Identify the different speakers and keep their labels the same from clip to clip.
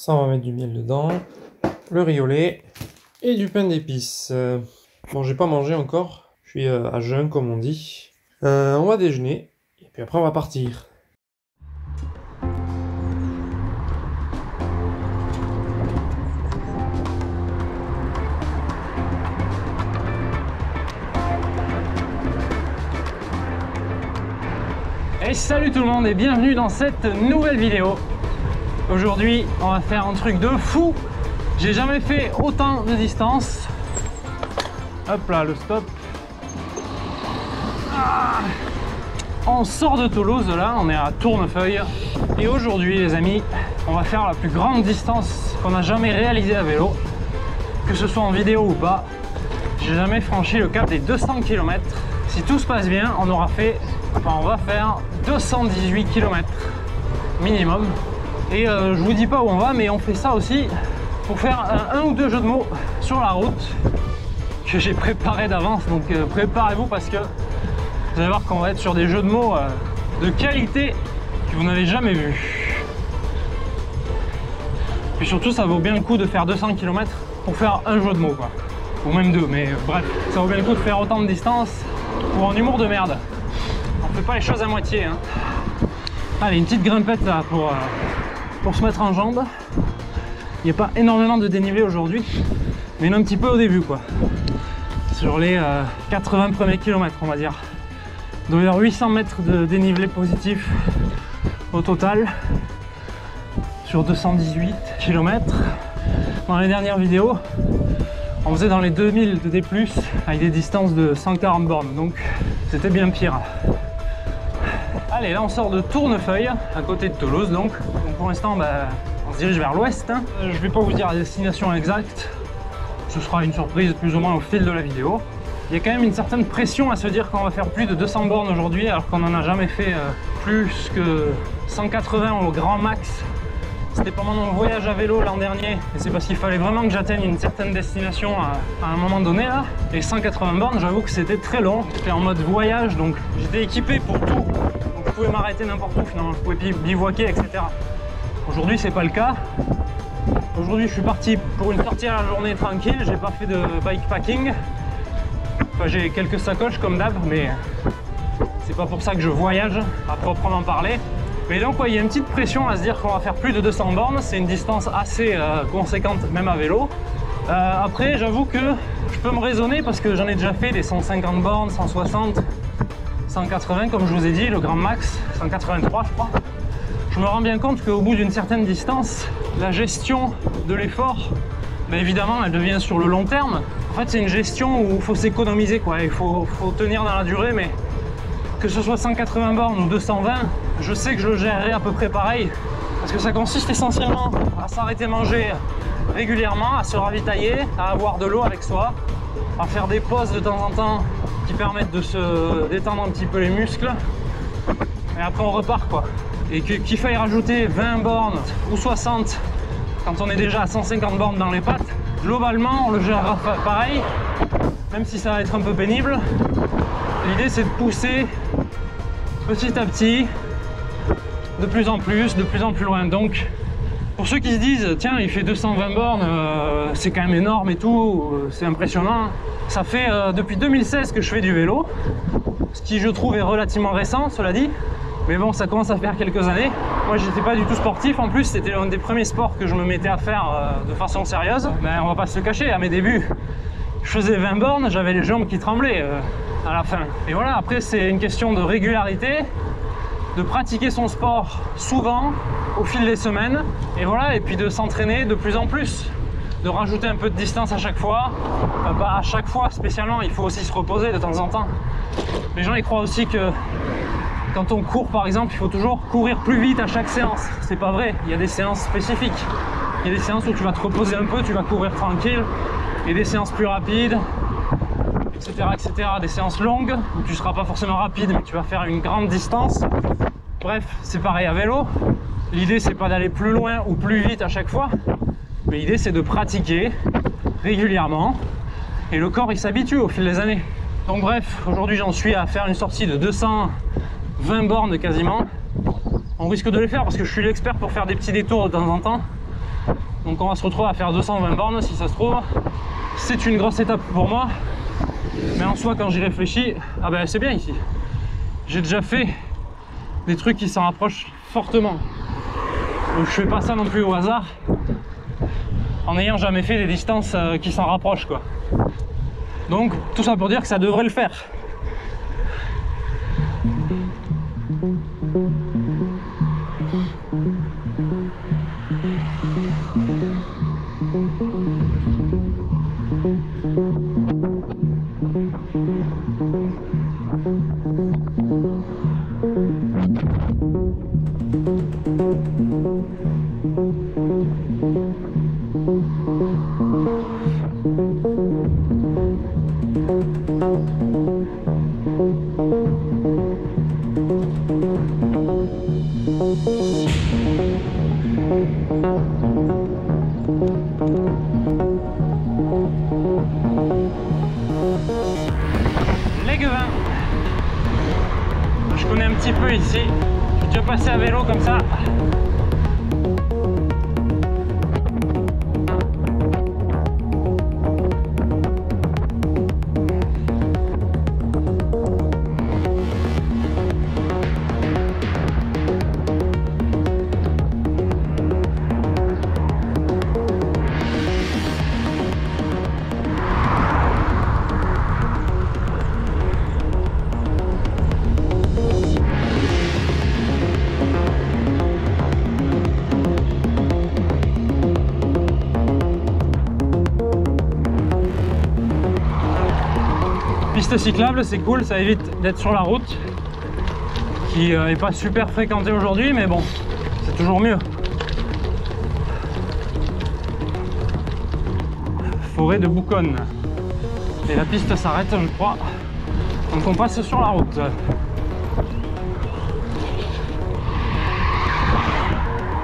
Speaker 1: Ça, on va mettre du miel dedans, le riz au lait et du pain d'épices. Bon, j'ai pas mangé encore, je suis à jeun comme on dit. On va déjeuner et puis après on va partir.
Speaker 2: Et salut tout le monde et bienvenue dans cette nouvelle vidéo. Aujourd'hui on va faire un truc de fou. J'ai jamais fait autant de distance. Hop là, le stop. On sort de Toulouse là, on est à Tournefeuille. Et aujourd'hui les amis, on va faire la plus grande distance qu'on a jamais réalisée à vélo. Que ce soit en vidéo ou pas, j'ai jamais franchi le cap des 200 km. Si tout se passe bien, on va faire 218 km minimum. Et je vous dis pas où on va, mais on fait ça aussi pour faire un ou deux jeux de mots sur la route que j'ai préparé d'avance. Donc préparez-vous parce que vous allez voir qu'on va être sur des jeux de mots de qualité que vous n'avez jamais vu. Puis surtout, ça vaut bien le coup de faire 200 km pour faire un jeu de mots, quoi. Ou même deux, mais bref, ça vaut bien le coup de faire autant de distance pour un humour de merde. On fait pas les choses à moitié, hein. Allez, une petite grimpette là pour se mettre en jambes. Il n'y a pas énormément de dénivelé aujourd'hui, mais un petit peu au début, quoi. Sur les 80 premiers kilomètres, on va dire. Il doit y avoir 800 mètres de dénivelé positif au total sur 218 km. Dans les dernières vidéos, on faisait dans les 2000 de D+, avec des distances de 140 bornes, donc c'était bien pire. Allez, là on sort de Tournefeuille, à côté de Toulouse donc pour l'instant on se dirige vers l'ouest. Je vais pas vous dire la destination exacte, ce sera une surprise plus ou moins au fil de la vidéo. Il y a quand même une certaine pression à se dire qu'on va faire plus de 200 bornes aujourd'hui alors qu'on n'en a jamais fait plus que 180 au grand max. C'était pendant mon voyage à vélo l'an dernier et c'est parce qu'il fallait vraiment que j'atteigne une certaine destination à un moment donné là. Et 180 bornes, j'avoue que c'était très long, j'étais en mode voyage donc j'étais équipé pour tout. Donc je pouvais m'arrêter n'importe où finalement, je pouvais bivouaquer, etc. Aujourd'hui c'est pas le cas. Aujourd'hui je suis parti pour une sortie à la journée tranquille, j'ai pas fait de bikepacking. Enfin j'ai quelques sacoches comme d'hab mais c'est pas pour ça que je voyage à proprement parler. Mais donc ouais, il y a une petite pression à se dire qu'on va faire plus de 200 bornes, c'est une distance assez conséquente même à vélo. Après j'avoue que je peux me raisonner parce que j'en ai déjà fait des 150 bornes, 160, 180 comme je vous ai dit, le grand max, 183 je crois. Je me rends bien compte qu'au bout d'une certaine distance, la gestion de l'effort, évidemment elle devient sur le long terme. En fait c'est une gestion où il faut s'économiser quoi, il faut tenir dans la durée, mais que ce soit 180 bornes ou 220, je sais que je le gérerai à peu près pareil parce que ça consiste essentiellement à s'arrêter manger régulièrement, à se ravitailler, à avoir de l'eau avec soi, à faire des pauses de temps en temps qui permettent de se détendre un petit peu les muscles et après on repart quoi. Et qu'il faille rajouter 20 bornes ou 60 quand on est déjà à 150 bornes dans les pattes, globalement on le gérera pareil, même si ça va être un peu pénible. L'idée c'est de pousser petit à petit, de plus en plus loin. Donc pour ceux qui se disent tiens il fait 220 bornes, c'est quand même énorme et tout, c'est impressionnant. Ça fait depuis 2016 que je fais du vélo, ce qui je trouve est relativement récent cela dit. Mais bon ça commence à faire quelques années. Moi j'étais pas du tout sportif, en plus c'était l'un des premiers sports que je me mettais à faire de façon sérieuse. On va pas se le cacher, à mes débuts je faisais 20 bornes, j'avais les jambes qui tremblaient à la fin. Et voilà, après c'est une question de régularité, de pratiquer son sport souvent au fil des semaines, et voilà, et puis de s'entraîner de plus en plus, de rajouter un peu de distance à chaque fois. Enfin, pas à chaque fois spécialement, il faut aussi se reposer de temps en temps. Les gens ils croient aussi que quand on court par exemple, il faut toujours courir plus vite à chaque séance. C'est pas vrai, il y a des séances spécifiques. Il y a des séances où tu vas te reposer un peu, tu vas courir tranquille, et des séances plus rapides, etc., etc. Des séances longues où tu ne seras pas forcément rapide, mais tu vas faire une grande distance. Bref, c'est pareil à vélo. L'idée, c'est pas d'aller plus loin ou plus vite à chaque fois, mais l'idée, c'est de pratiquer régulièrement. Et le corps, il s'habitue au fil des années. Donc bref, aujourd'hui, j'en suis à faire une sortie de 220 bornes quasiment. On risque de les faire parce que je suis l'expert pour faire des petits détours de temps en temps. Donc on va se retrouver à faire 220 bornes si ça se trouve. C'est une grosse étape pour moi. Mais en soi, quand j'y réfléchis, ah ben c'est bien ici. J'ai déjà fait des trucs qui s'en rapprochent fortement. Donc je fais pas ça non plus au hasard. En n'ayant jamais fait des distances qui s'en rapprochent quoi. Donc tout ça pour dire que ça devrait le faire. Léguevin. Je connais un petit peu ici. J'ai déjà passé à vélo comme ça. Piste cyclable, c'est cool, ça évite d'être sur la route qui n'est pas super fréquentée aujourd'hui, mais bon, c'est toujours mieux. Forêt de Bouconne. Et la piste s'arrête, je crois. Donc on passe sur la route.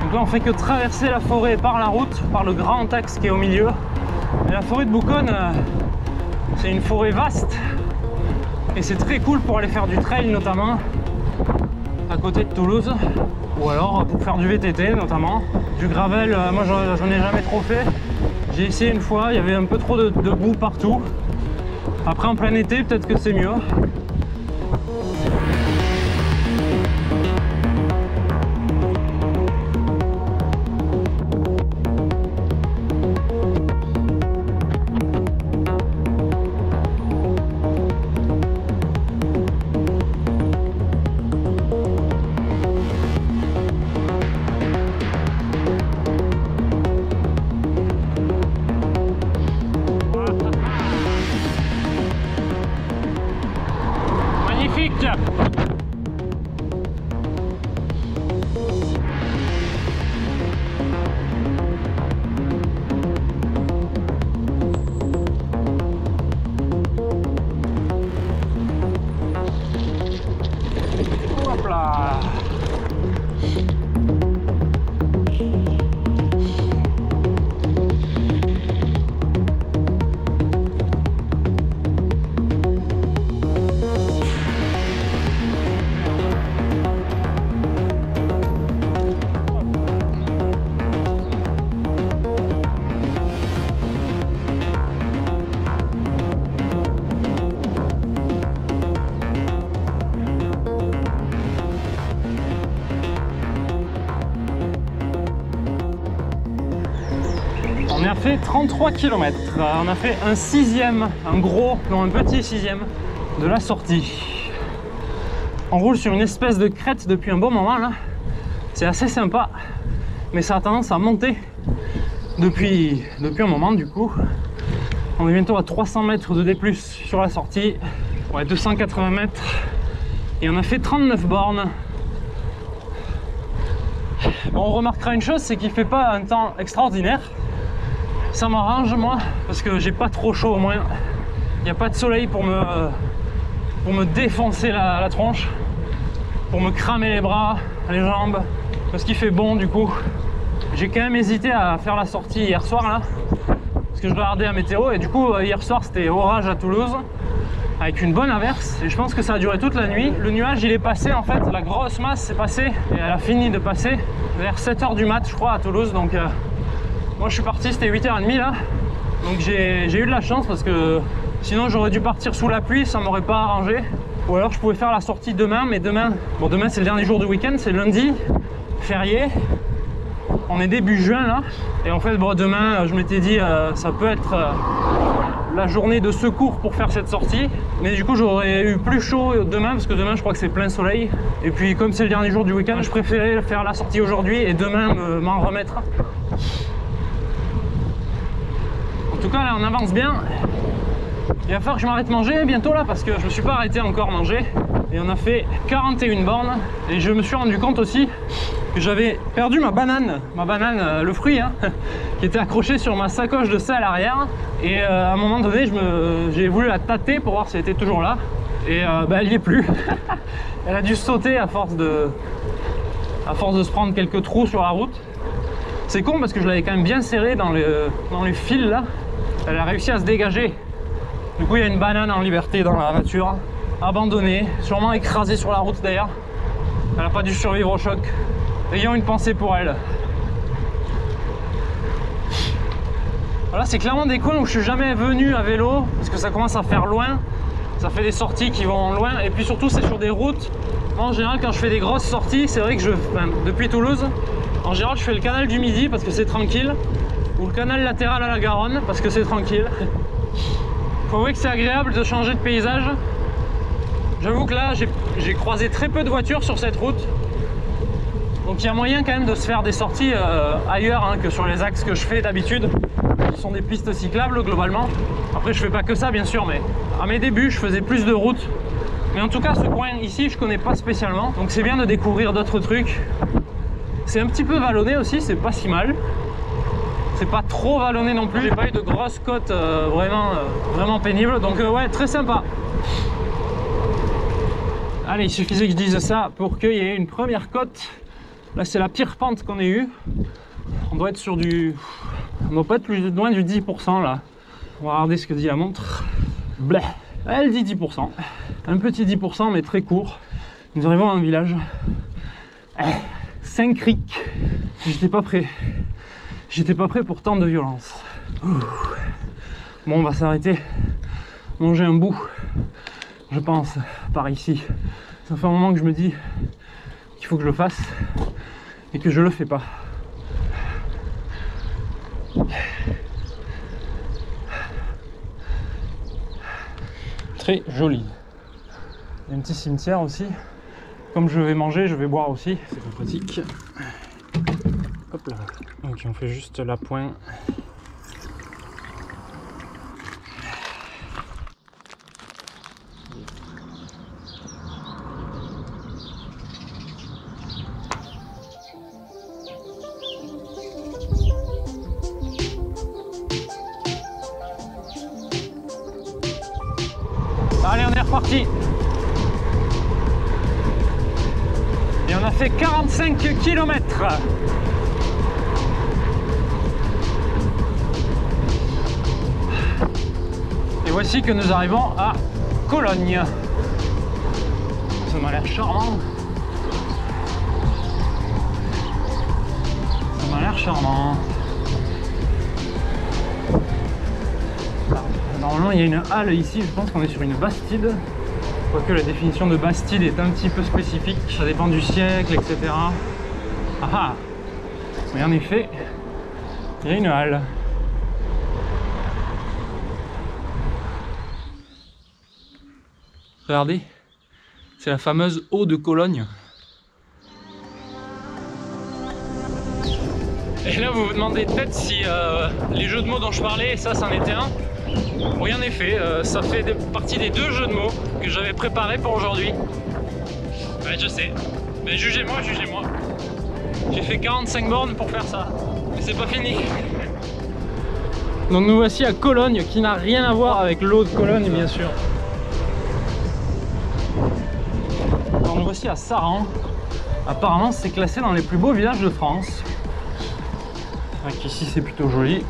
Speaker 2: Donc là on fait que traverser la forêt par la route, par le grand axe qui est au milieu. Et la forêt de Bouconne, c'est une forêt vaste. Et c'est très cool pour aller faire du trail notamment à côté de Toulouse, ou alors pour faire du VTT notamment. Du gravel, moi j'en ai jamais trop fait. J'ai essayé une fois, il y avait un peu trop de boue partout. Après en plein été, peut-être que c'est mieux. Hop là. On a fait 33 km, on a fait un sixième, un gros, non un petit sixième de la sortie. On roule sur une espèce de crête depuis un bon moment là, c'est assez sympa, mais ça a tendance à monter depuis un moment du coup. On est bientôt à 300 mètres de D+, sur la sortie, ouais 280 mètres, et on a fait 39 bornes. Bon, on remarquera une chose, c'est qu'il fait pas un temps extraordinaire. Ça m'arrange moi, parce que j'ai pas trop chaud au moins. Il n'y a pas de soleil pour me défoncer la tronche, pour me cramer les bras, les jambes, parce qu'il fait bon du coup. J'ai quand même hésité à faire la sortie hier soir là, parce que je regardais la météo et du coup hier soir c'était orage à Toulouse, avec une bonne averse, et je pense que ça a duré toute la nuit. Le nuage il est passé en fait, la grosse masse s'est passée, et elle a fini de passer vers 7 h du mat je crois à Toulouse, donc Moi je suis parti, c'était 8h30 là. Donc j'ai eu de la chance parce que sinon j'aurais dû partir sous la pluie, ça m'aurait pas arrangé. Ou alors je pouvais faire la sortie demain, mais demain c'est le dernier jour du week-end, c'est lundi, férié. On est début juin là. Et en fait demain je m'étais dit ça peut être la journée de secours pour faire cette sortie. Mais du coup j'aurais eu plus chaud demain parce que demain je crois que c'est plein soleil. Et puis comme c'est le dernier jour du week-end, je préférais faire la sortie aujourd'hui et demain m'en remettre. En tout cas là on avance bien. Il va falloir que je m'arrête manger bientôt là parce que je me suis pas arrêté encore manger. Et on a fait 41 bornes. Et je me suis rendu compte aussi que j'avais perdu ma banane, le fruit, hein, qui était accroché sur ma sacoche de selle arrière. Et à un moment donné, j'ai voulu la tâter pour voir si elle était toujours là. Et elle n'y est plus. Elle a dû sauter à force de se prendre quelques trous sur la route. C'est con parce que je l'avais quand même bien serrée dans les fils là. Elle a réussi à se dégager. Du coup, il y a une banane en liberté dans la voiture, abandonnée, sûrement écrasée sur la route d'ailleurs. Elle n'a pas dû survivre au choc. Ayons une pensée pour elle. Voilà, c'est clairement des coins où je suis jamais venu à vélo parce que ça commence à faire loin. Ça fait des sorties qui vont loin et puis surtout c'est sur des routes. Moi, en général, quand je fais des grosses sorties, c'est vrai que depuis Toulouse, en général, je fais le canal du Midi parce que c'est tranquille, ou le canal latéral à la Garonne parce que c'est tranquille. Faut avouer que c'est agréable de changer de paysage. J'avoue que là, j'ai croisé très peu de voitures sur cette route. Donc il y a moyen quand même de se faire des sorties ailleurs hein, que sur les axes que je fais d'habitude. Qui sont des pistes cyclables globalement. Après je fais pas que ça bien sûr, mais à mes débuts je faisais plus de routes. Mais en tout cas ce coin ici je connais pas spécialement. Donc c'est bien de découvrir d'autres trucs. C'est un petit peu vallonné aussi, c'est pas si mal. C'est pas trop vallonné non plus. J'ai pas eu de grosses côtes vraiment pénibles. Donc ouais, très sympa. Allez, il suffisait que je dise ça pour qu'il y ait une première côte. Là, c'est la pire pente qu'on ait eue. On doit être sur du... On doit pas être plus loin du 10% là. On va regarder ce que dit la montre. Bleh. Elle dit 10%. Un petit 10% mais très court. Nous arrivons à un village. 5 criques. J'étais pas prêt. J'étais pas prêt pour tant de violence. Bon, on va s'arrêter. Manger un bout. Je pense, par ici. Ça fait un moment que je me dis qu'il faut que je le fasse et que je le fais pas. Très joli. Il y a un petit cimetière aussi. Comme je vais manger, je vais boire aussi. C'est pas pratique. Hop là. Ok, on fait juste la pointe. Allez, on est reparti. Et on a fait 45 km. Et voici que nous arrivons à Cologne. Ça m'a l'air charmant. Ça m'a l'air charmant. Normalement, il y a une halle ici, je pense qu'on est sur une bastide. Quoique la définition de bastide est un petit peu spécifique, ça dépend du siècle, etc. Ah ah. Mais en effet, il y a une halle. Regardez, c'est la fameuse eau de Cologne. Et là, vous vous demandez peut-être si les jeux de mots dont je parlais, ça c'en était un. Oui, en effet, ça fait partie des 2 jeux de mots que j'avais préparés pour aujourd'hui. Ouais, je sais. Mais jugez-moi, jugez-moi. J'ai fait 45 bornes pour faire ça. Mais c'est pas fini. Donc nous voici à Cologne, qui n'a rien à voir avec l'eau de Cologne, bien sûr. Alors nous voici à Saran. Apparemment, c'est classé dans les plus beaux villages de France. Donc ici, c'est plutôt joli.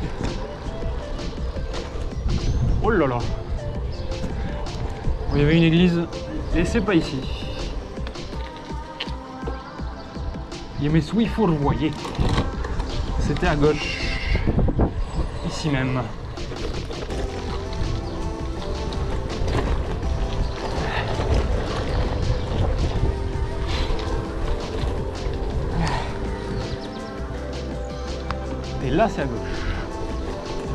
Speaker 2: Oh là là. Il y avait une église et c'est pas ici. Il y a mes souhaits fourvoyés. C'était à gauche. gauche, ici même. Et là c'est à gauche.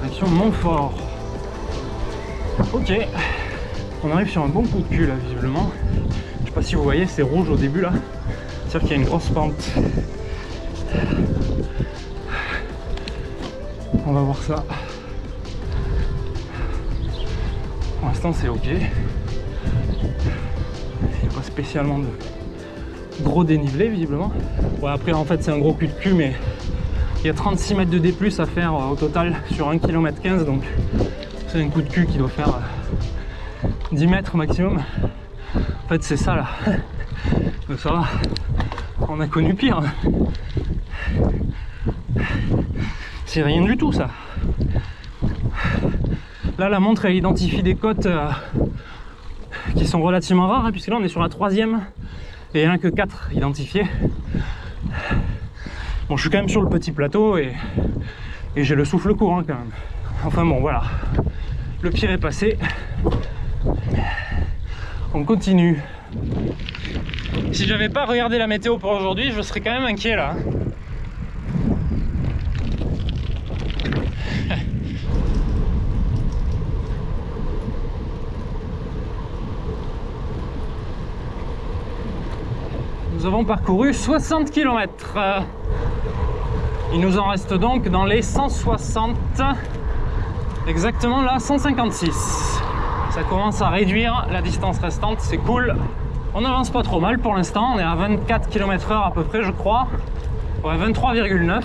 Speaker 2: Direction Montfort. Ok. On arrive sur un bon coup de cul là visiblement. Je sais pas si vous voyez, c'est rouge au début là. C'est-à-dire qu'il y a une grosse pente. On va voir ça. Pour l'instant c'est ok. Il n'y a pas spécialement de gros dénivelé visiblement. Ouais, après en fait c'est un gros cul de cul, mais il y a 36 mètres de D+ à faire au total sur 1,15 km, donc c'est un coup de cul qui doit faire 10 mètres maximum. En fait c'est ça là. Donc ça va, on a connu pire. C'est rien du tout ça. Là la montre elle identifie des côtes qui sont relativement rares, hein, puisque là on est sur la 3e et il n'y en a que 4 identifiés. Bon, je suis quand même sur le petit plateau et j'ai le souffle court hein, quand même. Enfin bon voilà, le pire est passé. On continue. Si j'avais pas regardé la météo pour aujourd'hui, je serais quand même inquiet là. Nous avons parcouru 60 km. Il nous en reste donc dans les 160, exactement là 156. Ça commence à réduire la distance restante, c'est cool. On n'avance pas trop mal pour l'instant, on est à 24 km/h à peu près je crois. Ouais, 23,9.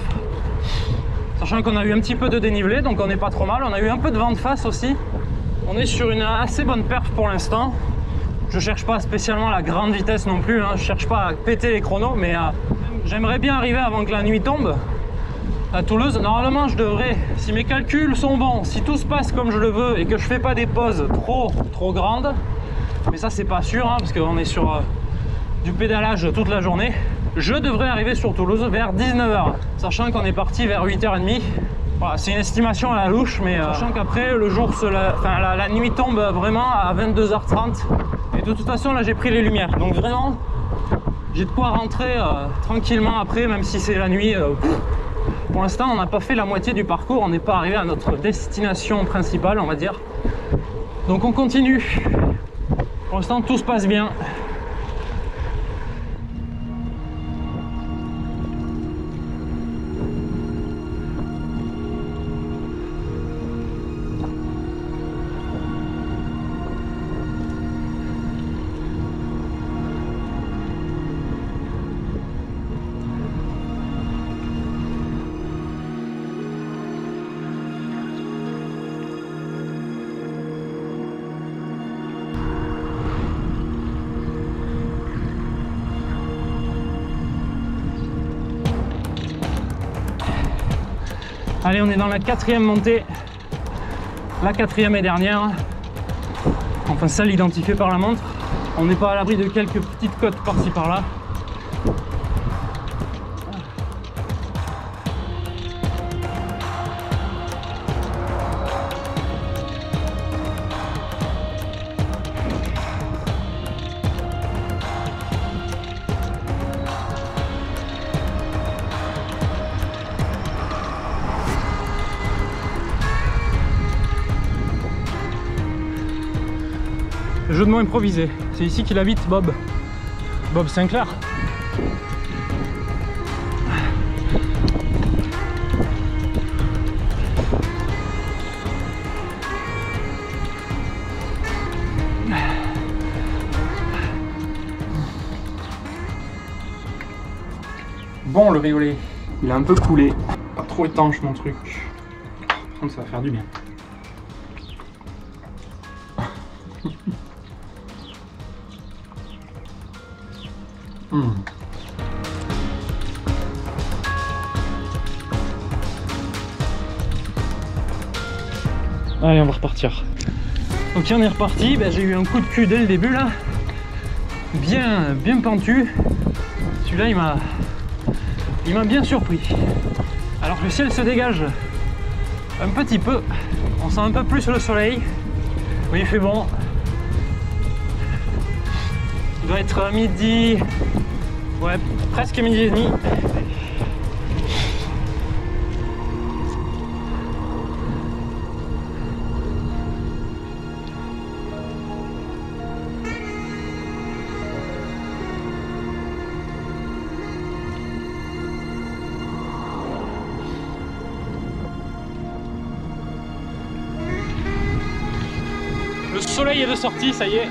Speaker 2: Sachant qu'on a eu un petit peu de dénivelé, donc on n'est pas trop mal. On a eu un peu de vent de face aussi. On est sur une assez bonne perf pour l'instant. Je cherche pas spécialement la grande vitesse non plus, hein. Je cherche pas à péter les chronos, mais j'aimerais bien arriver avant que la nuit tombe à Toulouse. Normalement je devrais, si mes calculs sont bons, si tout se passe comme je le veux et que je fais pas des pauses trop grandes, mais ça c'est pas sûr hein, parce qu'on est sur du pédalage toute la journée, je devrais arriver sur Toulouse vers 19 h, sachant qu'on est parti vers 8 h 30. Voilà, c'est une estimation à la louche, mais sachant qu'après le jour, la nuit tombe vraiment à 22 h 30 et de toute façon là j'ai pris les lumières, donc vraiment j'ai de quoi rentrer tranquillement après, même si c'est la nuit. Pour l'instant on n'a pas fait la moitié du parcours, on n'est pas arrivé à notre destination principale on va dire, donc on continue. Pour l'instant tout se passe bien. Allez, on est dans la 4e montée, la 4e et dernière, enfin celle identifiée par la montre. On n'est pas à l'abri de quelques petites côtes par-ci par-là. Jeu de mots improvisé. C'est ici qu'il habite Bob. Bob Sinclair. Bon, le riolet, il a un peu coulé. Pas trop étanche mon truc. Par contre, ça va faire du bien. Allez, on va repartir. Ok, on est reparti. Ben, j'ai eu un coup de cul dès le début là. Bien pentu. Celui-là, il m'a bien surpris. Alors que le ciel se dégage un petit peu. On sent un peu plus le soleil. Oui, il fait bon. Il doit être midi. Ouais, presque midi et demi. Le soleil est de sortie, ça y est.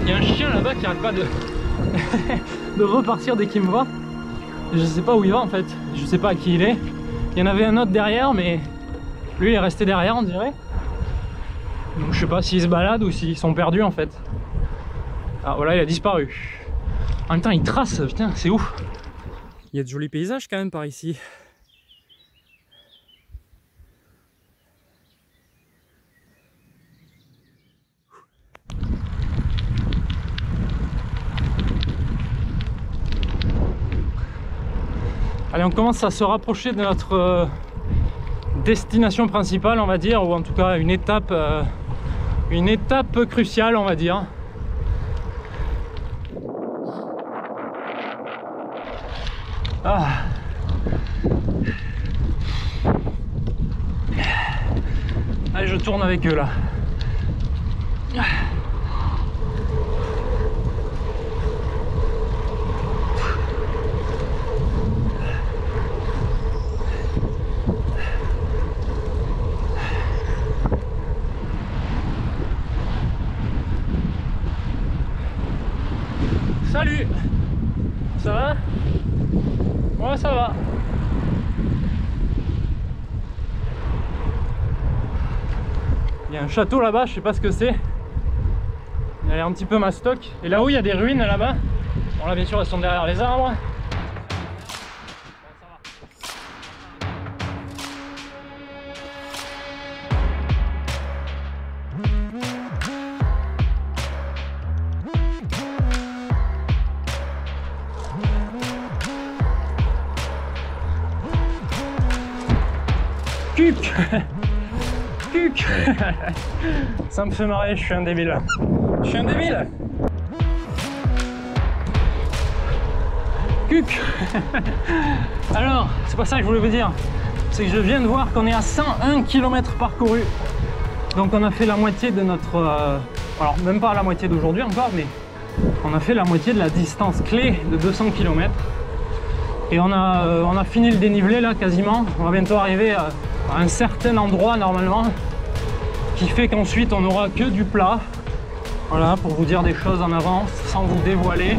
Speaker 2: Il y a un chien là-bas qui arrête pas de, de repartir dès qu'il me voit. Je sais pas où il va en fait. Je sais pas à qui il est. Il y en avait un autre derrière, mais lui il est resté derrière, on dirait. Donc je sais pas s'ils se baladent ou s'ils sont perdus en fait. Ah voilà, il a disparu. En même temps, il trace, putain, c'est ouf. Il y a de jolis paysages quand même par ici. Allez, on commence à se rapprocher de notre destination principale, on va dire, ou en tout cas une étape cruciale, on va dire. Ah. Allez, je tourne avec eux là. Salut! Ça va? Ouais, ça va. Il y a un château là-bas, je sais pas ce que c'est. Il a l'air un petit peu mastoc. Et là-haut, il y a des ruines là-bas. Bon, là, bien sûr, elles sont derrière les arbres. Cuc. Cuc. Ça me fait marrer, je suis un débile. Je suis un débile. Cuc. Alors, c'est pas ça que je voulais vous dire. C'est que je viens de voir qu'on est à 101 km parcourus. Donc on a fait la moitié de notre... alors même pas la moitié d'aujourd'hui encore, mais on a fait la moitié de la distance clé de 200 km. Et on a fini le dénivelé là quasiment. On va bientôt arriver à un certain endroit normalement, qui fait qu'ensuite on n'aura que du plat. Voilà, pour vous dire des choses en avance sans vous dévoiler.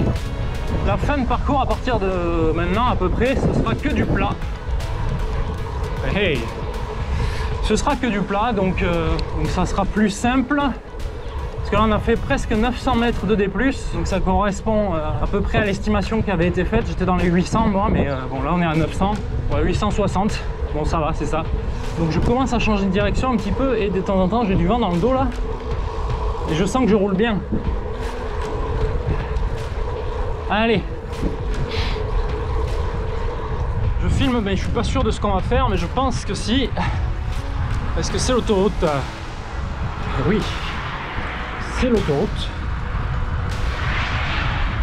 Speaker 2: La fin de parcours à partir de maintenant à peu près, ce sera que du plat. Hey, ce sera que du plat, donc ça sera plus simple. Parce que là on a fait presque 900 mètres de D+, donc ça correspond à peu près à l'estimation qui avait été faite. J'étais dans les 800 moi, mais bon là on est à 900, ouais, 860. Bon, ça va, c'est ça. Donc je commence à changer de direction un petit peu et de temps en temps j'ai du vent dans le dos là. Et je sens que je roule bien. Allez. Je filme, mais je suis pas sûr de ce qu'on va faire, mais je pense que si. Parce que c'est l'autoroute. Oui. C'est l'autoroute.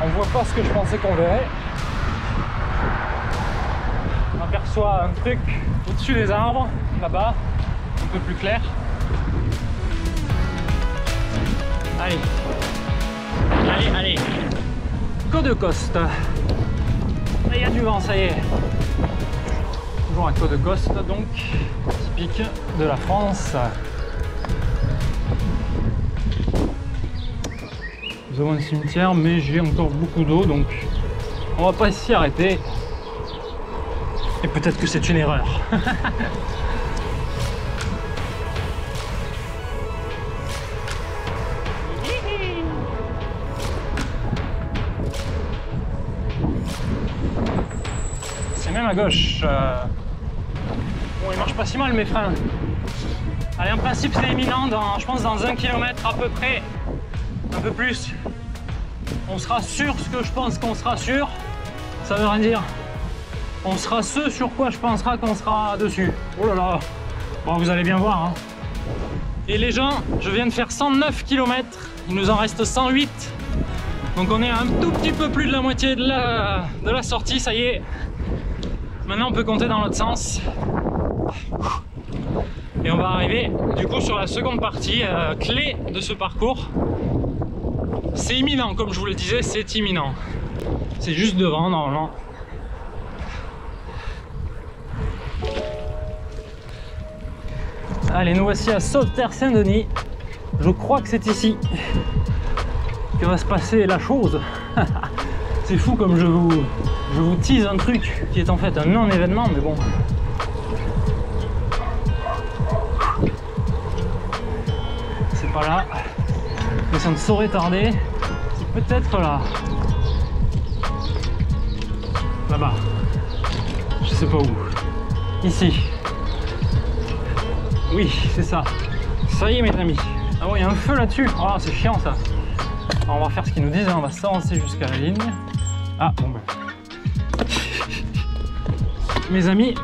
Speaker 2: On voit pas ce que je pensais qu'on verrait. On aperçoit un truc au-dessus des arbres, là-bas, un peu plus clair. Allez, allez, allez. Côte de Coste. Il y a du vent, ça y est. Toujours à Côte de Coste, donc, typique de la France. Nous avons un cimetière, mais j'ai encore beaucoup d'eau, donc on va pas s'y arrêter. Et peut-être que c'est une erreur. C'est même à gauche. Bon, il marche pas si mal mes freins. Allez, en principe c'est imminent, je pense dans 1 km à peu près, un peu plus. On sera sûr ce que je pense qu'on sera sûr. Ça veut rien dire. on sera ce sur quoi je penserai qu'on sera dessus. Oh là là. Bon, vous allez bien voir. Hein. Et les gens, je viens de faire 109 km. Il nous en reste 108. Donc on est à un tout petit peu plus de la moitié de la sortie, ça y est. Maintenant on peut compter dans l'autre sens. Et on va arriver du coup sur la seconde partie clé de ce parcours. C'est imminent, comme je vous le disais, c'est imminent. C'est juste devant normalement. Allez, nous voici à Sauveterre-Saint-Denis. Je crois que c'est ici que va se passer la chose. C'est fou comme je vous tease un truc qui est en fait un non-événement, mais bon. C'est pas là, mais ça ne saurait tarder. C'est peut-être là. Là-bas. Je sais pas où. Ici. Oui, c'est ça. Ça y est, mes amis. Ah ouais, il y a un feu là-dessus. Oh, c'est chiant ça. Alors, on va faire ce qu'ils nous disent, hein. On va s'avancer jusqu'à la ligne. Ah, bon ben. Mes amis,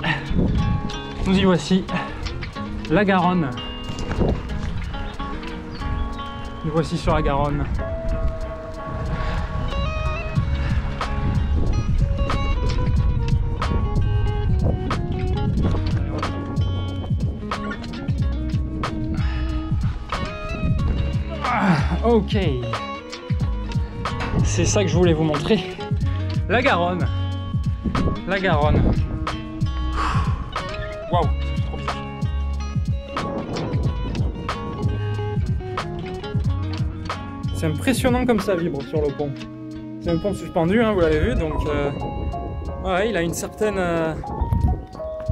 Speaker 2: nous y voici. La Garonne. Nous voici sur la Garonne. Ok, c'est ça que je voulais vous montrer. La Garonne. La Garonne. Waouh, trop bien. C'est impressionnant comme ça vibre sur le pont. C'est un pont suspendu, hein, vous l'avez vu, donc ouais, il a une certaine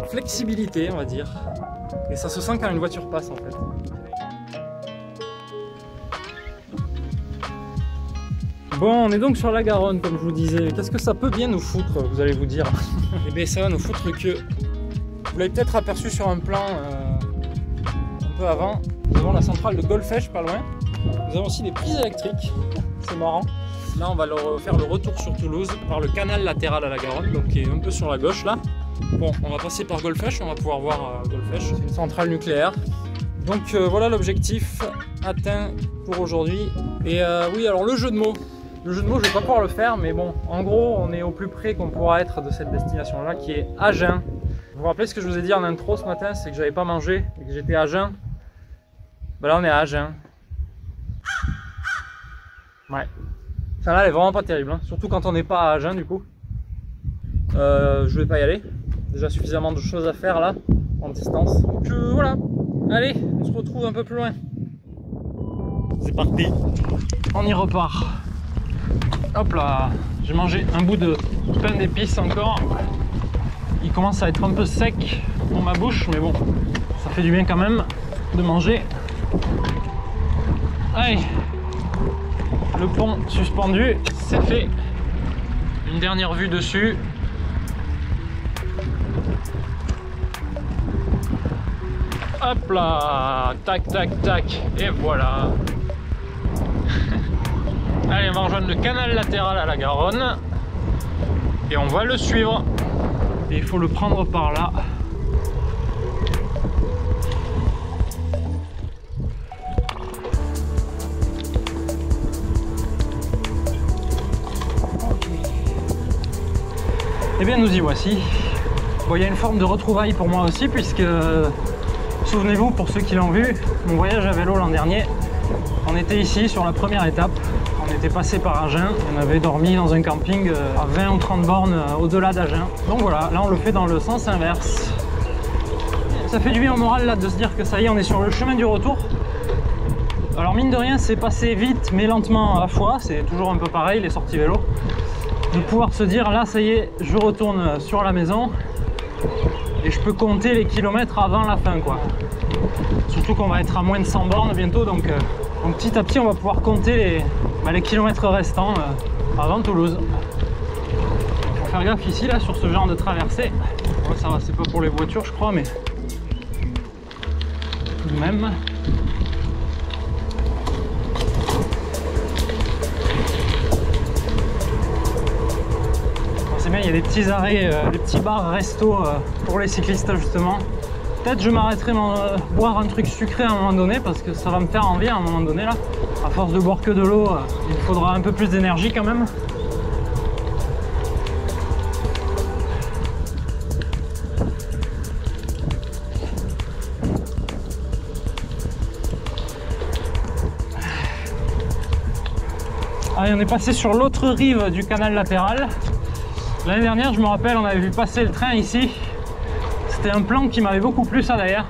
Speaker 2: flexibilité, on va dire. Et ça se sent quand une voiture passe en fait. Bon, on est donc sur la Garonne, comme je vous disais. Qu'est-ce que ça peut bien nous foutre, vous allez vous dire? Eh bien, ça va nous foutre que... Vous l'avez peut-être aperçu sur un plan un peu avant. Nous avons la centrale de Golfech, pas loin. Nous avons aussi des prises électriques. C'est marrant. Là, on va faire le retour sur Toulouse par le canal latéral à la Garonne, donc qui est un peu sur la gauche, là. Bon, on va passer par Golfech, on va pouvoir voir Golfech. C'est une centrale nucléaire. Donc voilà l'objectif atteint pour aujourd'hui. Et oui, alors le jeu de mots. Le jeu de mots, je vais pas pouvoir le faire, mais bon, en gros, on est au plus près qu'on pourra être de cette destination-là, qui est Agen. Vous vous rappelez ce que je vous ai dit en intro ce matin, c'est que j'avais pas mangé et que j'étais à Agen. Ben là, on est à Agen. Ouais. Celle-là, elle est vraiment pas terrible, hein. Surtout quand on n'est pas à Agen, du coup. Je vais pas y aller. Déjà suffisamment de choses à faire là, en distance. Donc voilà. Allez, on se retrouve un peu plus loin. C'est parti. On y repart. Hop là, j'ai mangé un bout de pain d'épices encore. Il commence à être un peu sec pour ma bouche, mais bon, ça fait du bien quand même de manger. Allez, le pont suspendu, c'est fait. Une dernière vue dessus. Hop là, tac, tac, tac, et voilà. Allez, on va rejoindre le canal latéral à la Garonne et on va le suivre. Et il faut le prendre par là. Et bien nous y voici. Bon, il y a une forme de retrouvaille pour moi aussi puisque, souvenez-vous, pour ceux qui l'ont vu, mon voyage à vélo l'an dernier, on était ici sur la première étape. On était passé par Agen, on avait dormi dans un camping à 20 ou 30 bornes au-delà d'Agen. Donc voilà, là on le fait dans le sens inverse. Ça fait du bien au moral là de se dire que ça y est, on est sur le chemin du retour. Alors mine de rien, c'est passé vite mais lentement à la fois, c'est toujours un peu pareil les sorties vélo. De pouvoir se dire là ça y est, je retourne sur la maison et je peux compter les kilomètres avant la fin quoi. Surtout qu'on va être à moins de 100 bornes bientôt, donc petit à petit on va pouvoir compter les kilomètres restants avant Toulouse. Il faut faire gaffe ici là sur ce genre de traversée. Bon, ça va, c'est pas pour les voitures je crois, mais tout de même. C'est il y a des petits arrêts, des petits bars resto pour les cyclistes justement. Peut-être je m'arrêterai boire un truc sucré à un moment donné parce que ça va me faire envie à un moment donné là. À force de boire que de l'eau, il faudra un peu plus d'énergie quand même. Allez, on est passé sur l'autre rive du canal latéral. L'année dernière, je me rappelle, on avait vu passer le train ici. C'était un plan qui m'avait beaucoup plu, ça d'ailleurs.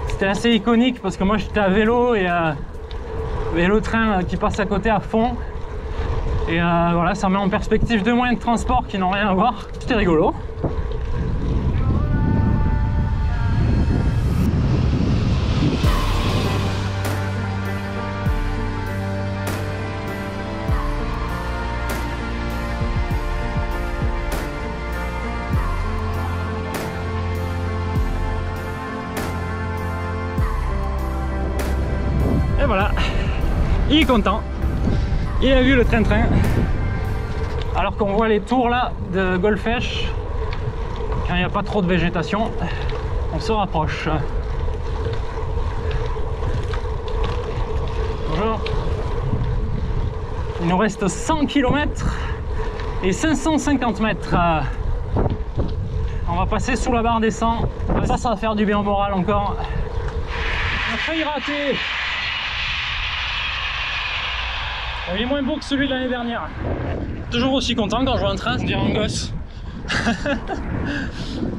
Speaker 2: C'était assez iconique parce que moi j'étais à vélo et le train qui passe à côté à fond. Et voilà, ça met en perspective deux moyens de transport qui n'ont rien à voir. C'était rigolo. Et voilà, il est content, il a vu le train-train, alors qu'on voit les tours là de Golfech, quand il n'y a pas trop de végétation, on se rapproche. Bonjour. Il nous reste 100 km et 550 mètres. On va passer sous la barre des 100, ça va faire du bien au moral encore. On a failli rater. Il est moins beau que celui de l'année dernière. Toujours aussi content quand je vois un train, on dirait un gosse.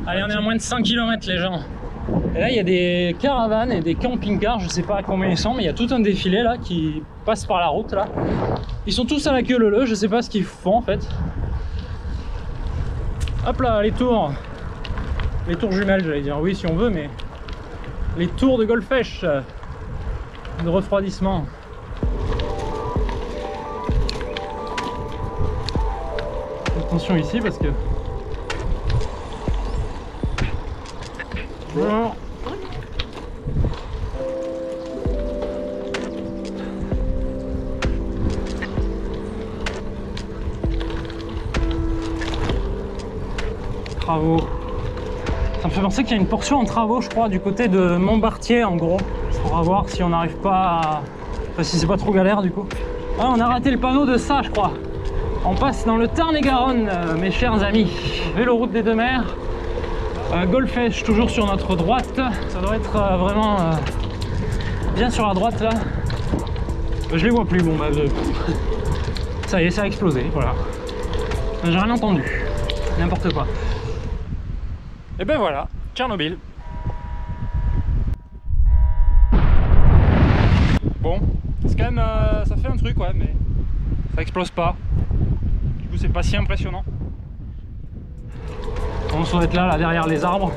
Speaker 2: Allez, on est à moins de 100 km les gens. Et là il y a des caravanes et des camping-cars, je sais pas combien ils sont, mais il y a tout un défilé là qui passe par la route là. Ils sont tous à la queue leu, je sais pas ce qu'ils font en fait. Hop là, les tours jumelles j'allais dire, oui si on veut, mais les tours de Golfech de refroidissement. Attention ici parce que voilà. Travaux. Ça me fait penser qu'il y a une portion en travaux, je crois, du côté de Montbartier en gros. On va voir si on n'arrive pas à... Enfin, si c'est pas trop galère du coup. Ah, on a raté le panneau de ça, je crois. On passe dans le Tarn-et-Garonne, mes chers amis. Véloroute des Deux Mers. Golfech, toujours sur notre droite. Ça doit être vraiment bien sur la droite là. Je les vois plus, bon bah... Ça y est, ça a explosé, voilà. J'ai rien entendu. N'importe quoi. Et ben voilà, Tchernobyl. Bon, c'est quand même... ça fait un truc, ouais, mais ça explose pas. Du coup, c'est pas si impressionnant. On doit être là, derrière les arbres.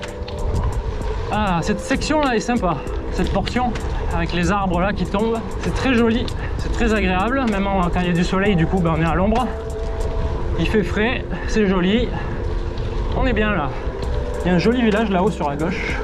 Speaker 2: Ah, cette section là est sympa. Cette portion avec les arbres là qui tombent, c'est très joli, c'est très agréable. Même quand il y a du soleil, du coup, ben, on est à l'ombre. Il fait frais, c'est joli. On est bien là. Il y a un joli village là-haut sur la gauche.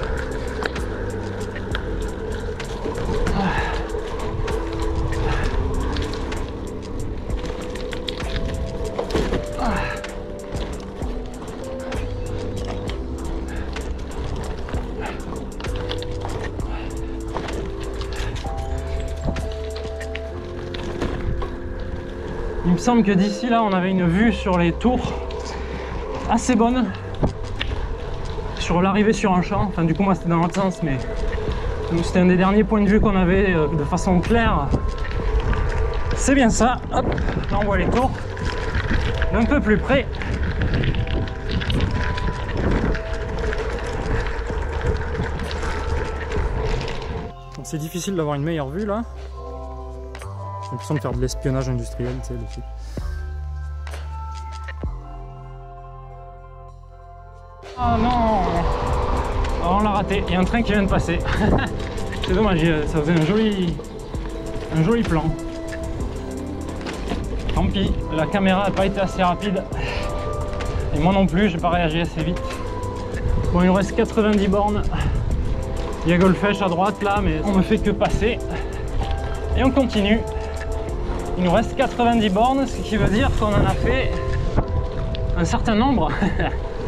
Speaker 2: Il me semble que d'ici là on avait une vue sur les tours assez bonne sur l'arrivée sur un champ. Enfin du coup moi c'était dans l'autre sens, mais c'était un des derniers points de vue qu'on avait de façon claire. C'est bien ça. Hop, là on voit les tours d'un peu plus près. C'est difficile d'avoir une meilleure vue là. J'ai l'impression de faire de l'espionnage industriel, tu sais, dessus. Ah non! Oh, on l'a raté, il y a un train qui vient de passer. C'est dommage, ça faisait un joli plan. Tant pis, la caméra n'a pas été assez rapide. Et moi non plus, j'ai pas réagi assez vite. Bon, il nous reste 90 bornes. Il y a Golfech à droite là, mais on ne fait que passer. Et on continue. Il nous reste 90 bornes, ce qui veut dire qu'on en a fait un certain nombre.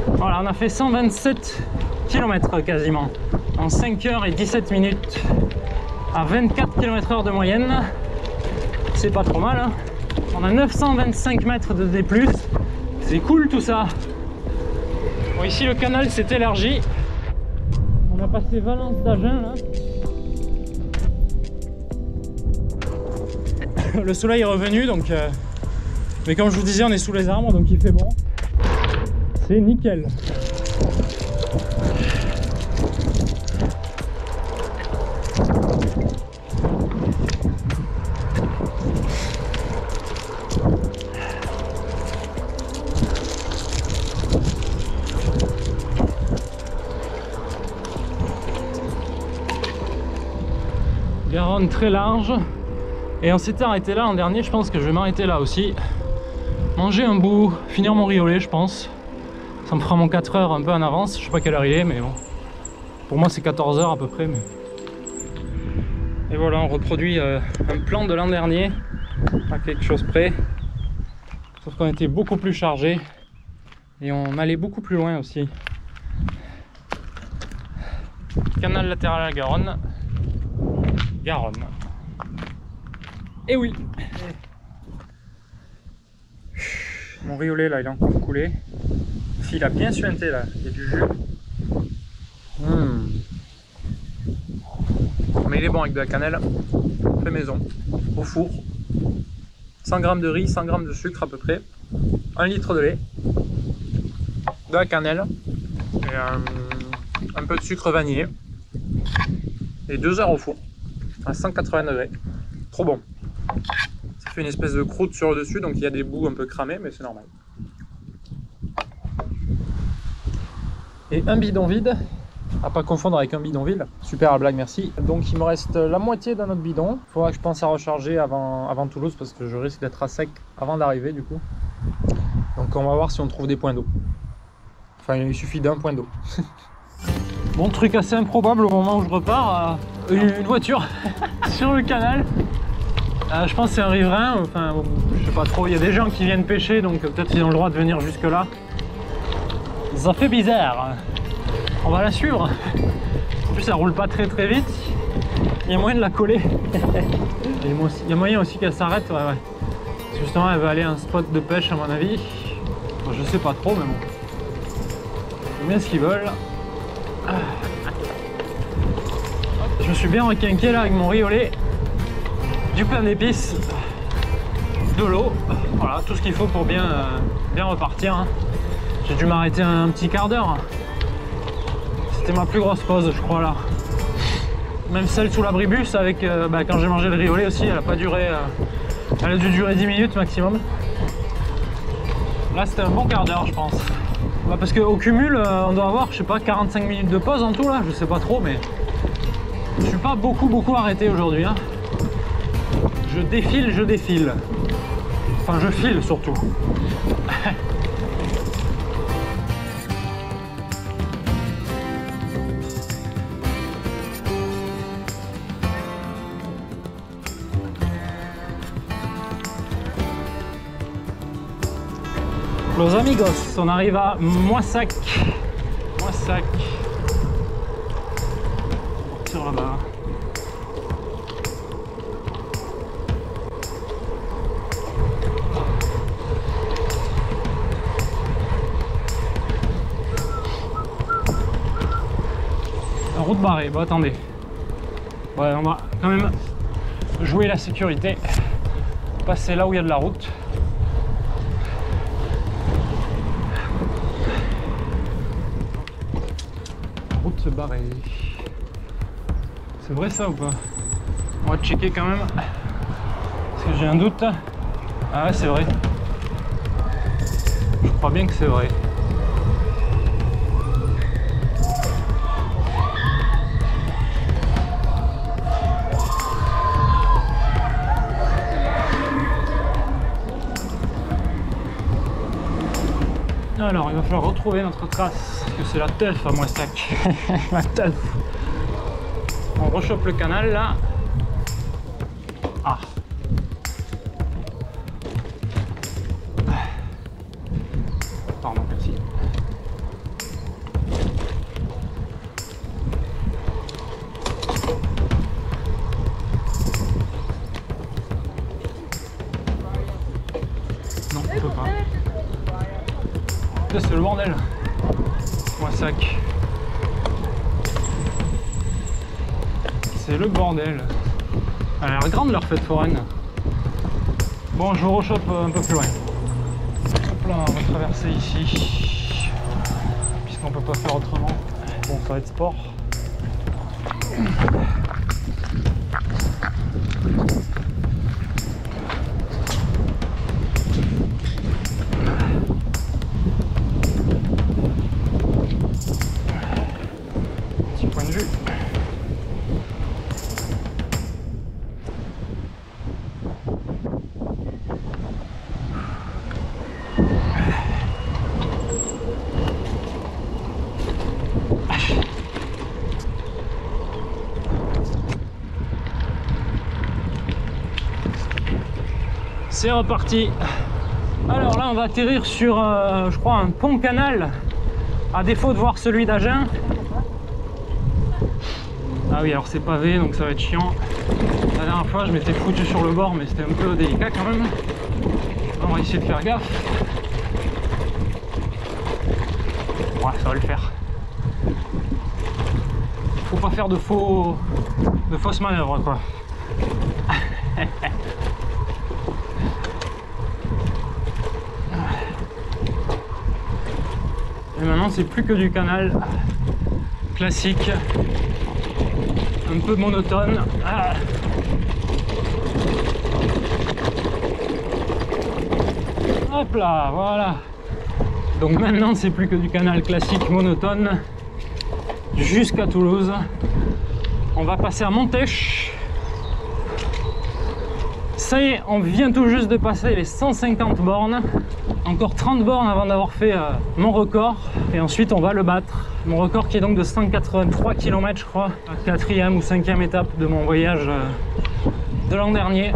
Speaker 2: Voilà, on a fait 127 km quasiment en 5 heures et 17 minutes à 24 km/h de moyenne. C'est pas trop mal, hein. On a 925 mètres de D+, c'est cool tout ça. Bon, ici le canal s'est élargi, on a passé Valence d'Agen là. Le soleil est revenu donc mais comme je vous disais, on est sous les arbres donc il fait bon, c'est nickel. Garonne très large et on s'était arrêté là l'an dernier, je pense que je vais m'arrêter là aussi, manger un bout, finir mon riolet je pense, ça me fera mon 4 heures un peu en avance, je sais pas quelle heure il est mais bon, pour moi c'est 14 heures à peu près mais... Et voilà, on reproduit un plan de l'an dernier à quelque chose près, sauf qu'on était beaucoup plus chargé et on allait beaucoup plus loin aussi. Canal latéral à la Garonne. Garonne. Et oui. Mon riolet là il est encore coulé. Il a bien suinté là, il y a du jus. Mais il est bon avec de la cannelle, fait maison, au four. 100 g de riz, 100 g de sucre à peu près, 1 litre de lait, de la cannelle, et un peu de sucre vanillé. Et 2 heures au four. À 180 degrés, trop bon. Ça fait une espèce de croûte sur le dessus, donc il y a des bouts un peu cramés, mais c'est normal. Et un bidon vide, à pas confondre avec un bidonville. Super la blague, merci. Donc il me reste la moitié d'un autre bidon. Il faudra que je pense à recharger avant Toulouse, parce que je risque d'être à sec avant d'arriver du coup. Donc on va voir si on trouve des points d'eau. Enfin il suffit d'un point d'eau. Bon, truc assez improbable au moment où je repars, une voiture sur le canal. Je pense que c'est un riverain, enfin je sais pas trop, il y a des gens qui viennent pêcher donc peut-être ils ont le droit de venir jusque là. Ça fait bizarre. On va la suivre. En plus elle roule pas très vite. Il y a moyen de la coller. Il y a moyen aussi qu'elle s'arrête, ouais. Parce que justement elle va aller à un spot de pêche à mon avis. Bon, je sais pas trop mais bon. Ils mettent ce qu'ils veulent. Je me suis bien requinqué là avec mon riolet, du pain d'épices, de l'eau, voilà tout ce qu'il faut pour bien repartir. Hein. J'ai dû m'arrêter un petit quart d'heure. C'était ma plus grosse pause je crois là. Même celle sous l'abribus avec quand j'ai mangé le riolet aussi, elle a pas duré, elle a dû durer 10 minutes maximum. Là c'était un bon quart d'heure je pense. Parce qu'au cumul, on doit avoir, je sais pas, 45 minutes de pause en tout là, je sais pas trop, mais je suis pas beaucoup arrêté aujourd'hui. Hein. Je défile. Enfin, je file surtout. Los amigos, on arrive à Moissac. Sur là-bas. La route barrée, bon attendez. Ouais, on va quand même jouer la sécurité. Passer là où il y a de la route. Se barrer. C'est vrai ça ou pas? On va checker quand même. Parce que j'ai un doute. Ah ouais, c'est vrai. Je crois bien que c'est vrai. Alors, il va falloir retrouver notre trace, parce que c'est la teuf à Moissac. La teuf. On rechoppe le canal là. Ah. pardon, merci. Non, on peut pas. C'est le bordel. Moi sac. C'est le bordel. Elle a l'air grande leur fête foraine. Bon, je vous rechoppe un peu plus loin. Hop là, on va traverser ici. Puisqu'on peut pas faire autrement. Bon, ça va être sport. Petit point de vue. C'est reparti. Alors là on va atterrir sur je crois un pont canal, à défaut de voir celui d'Agen. Ah oui, alors c'est pavé donc ça va être chiant. La dernière fois je m'étais foutu sur le bord mais c'était un peu délicat quand même. On va essayer de faire gaffe. Ouais, ça va le faire. Faut pas faire de fausses manœuvres quoi. Et maintenant c'est plus que du canal classique, un peu monotone. Ah. Hop là, voilà. Donc maintenant c'est plus que du canal classique monotone jusqu'à Toulouse. On va passer à Montèche. Ça y est, on vient tout juste de passer les 150 bornes. Encore 30 bornes avant d'avoir fait mon record. Et ensuite, on va le battre. Mon record qui est donc de 183 km, je crois. La 4e ou 5e étape de mon voyage de l'an dernier.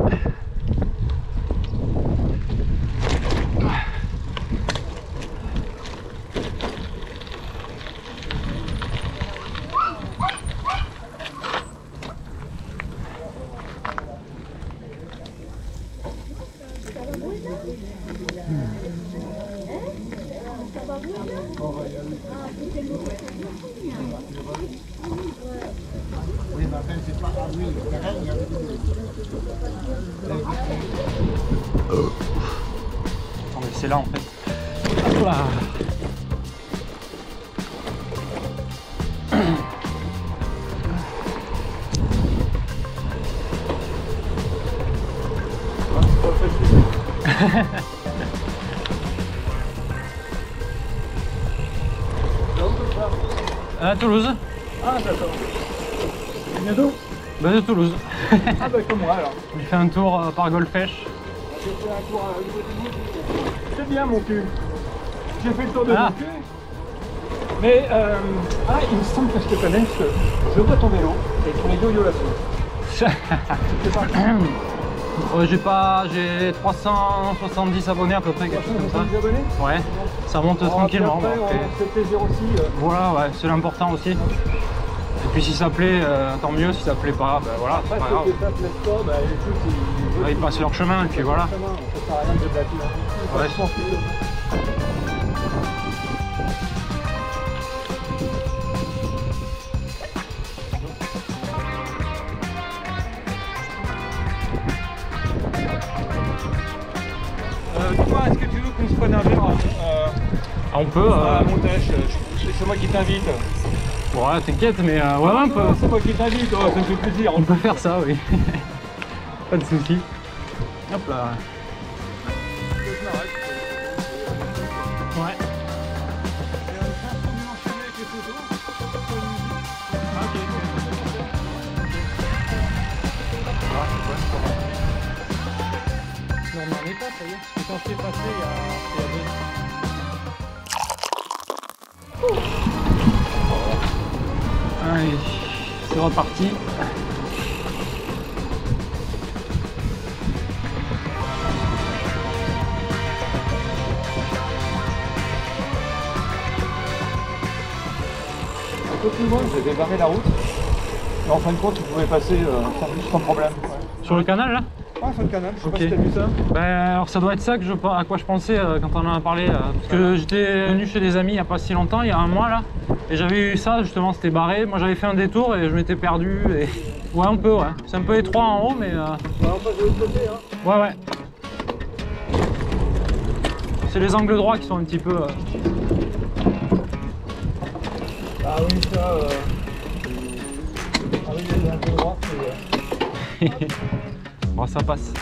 Speaker 2: Attendez, c'est là en fait. Hop là. À Toulouse.
Speaker 3: Ah d'accord. Bientôt.
Speaker 2: Ben de Toulouse.
Speaker 3: Ah bah comme moi alors.
Speaker 2: J'ai fait un tour par Golfech.
Speaker 3: J'ai fait un tour à... C'est bien mon cul. J'ai fait le tour de mon cul. Mais il me semble que je te connais, je vois ton vélo et ton yo-yo là-dessus. C'est pas... j'ai 370 abonnés à peu près, quelque chose comme ça. Abonnés
Speaker 2: ouais, ça monte tranquillement.
Speaker 3: Après, on se fait plaisir aussi.
Speaker 2: Voilà, ouais, c'est l'important aussi. Et puis si ça plaît, tant mieux, si ça plaît pas, ben voilà,
Speaker 3: après,
Speaker 2: c'est pas grave.
Speaker 3: Si ça plaît pas, bah écoute,
Speaker 2: ils passent leur chemin et puis voilà.
Speaker 3: Ça sert à rien de blâter.
Speaker 2: Ouais.
Speaker 3: Je pense que... Dis-moi, est-ce que tu veux qu'on se prenne un verre
Speaker 2: on peut.
Speaker 3: à Montèche, c'est moi qui t'invite.
Speaker 2: Ouais, t'inquiète, mais ouais, on peut.
Speaker 3: C'est moi qui t'invite, ça me fait plaisir.
Speaker 2: On peut faire ça, oui. Pas de soucis. Hop là. Ouais. Non, mais on est pas, ça y est. Je suis censé passer il y a 2 ans. Allez, c'est reparti.
Speaker 3: peu plus loin, j'avais barré la route. Et en fin de compte, tu pouvais passer sans problème. Ouais.
Speaker 2: Sur le canal là?
Speaker 3: Ouais, sur le canal, je sais pas
Speaker 2: Ok.
Speaker 3: si t'as vu ça.
Speaker 2: Ben, alors ça doit être ça que à quoi je pensais quand on en a parlé. Parce que j'étais venu chez des amis il n'y a pas si longtemps, il y a un mois là. Et j'avais eu ça, justement, c'était barré. Moi j'avais fait un détour et je m'étais perdu. Et... Ouais, un peu, ouais. C'est un peu étroit en haut, mais.
Speaker 3: Ouais, on passe de l'autre côté, hein.
Speaker 2: Ouais, ouais. C'est les angles droits qui sont un petit peu.
Speaker 3: Ah oui, ça. Ah oui, il y a un peu droit, c'est.
Speaker 2: Bon, ça passe.